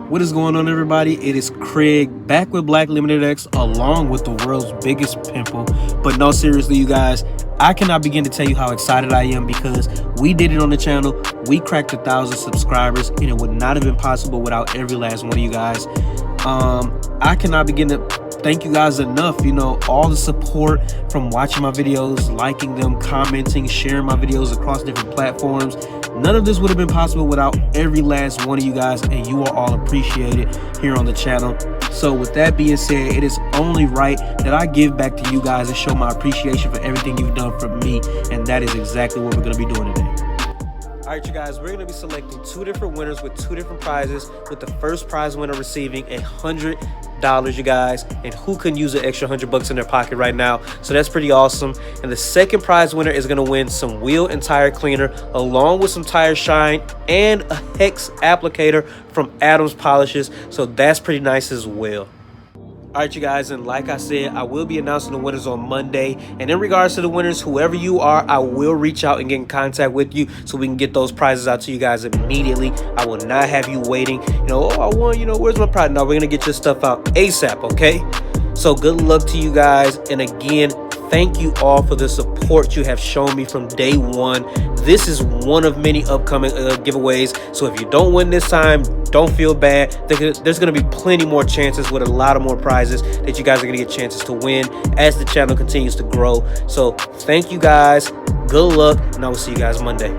What is going on, everybody? It is Craig back with BlklimitedX along with the world's biggest pimple. But no, seriously, you guys, I cannot begin to tell you how excited I am because we did it on the channel. We cracked 1,000 subscribers and it would not have been possible without every last one of you guys. I cannot begin to thank you guys enough. You know, all the support from watching my videos, liking them, commenting, sharing my videos across different platforms. None of this would have been possible without every last one of you guys, and you are all appreciated here on the channel. So with that being said, it is only right that I give back to you guys and show my appreciation for everything you've done for me, and that is exactly what we're going to be doing today. All right, you guys, we're going to be selecting 2 different winners with 2 different prizes, with the first prize winner receiving $100, you guys, and who can use an extra $100 in their pocket right now? So that's pretty awesome. And the second prize winner is going to win some wheel and tire cleaner along with some tire shine and a hex applicator from Adams Polishes. So that's pretty nice as well. All right, you guys, and like I said, I will be announcing the winners on Monday. And in regards to the winners, whoever you are, I will reach out and get in contact with you so we can get those prizes out to you guys immediately. I will not have you waiting. You know, oh, I won, you know, where's my prize? No, we're going to get your stuff out ASAP, okay? So good luck to you guys. And again, thank you all for the support you have shown me from day one. This is one of many upcoming giveaways. So if you don't win this time, don't feel bad. There's going to be plenty more chances with a lot of more prizes that you guys are going to get chances to win as the channel continues to grow. So thank you guys. Good luck. And I will see you guys Monday.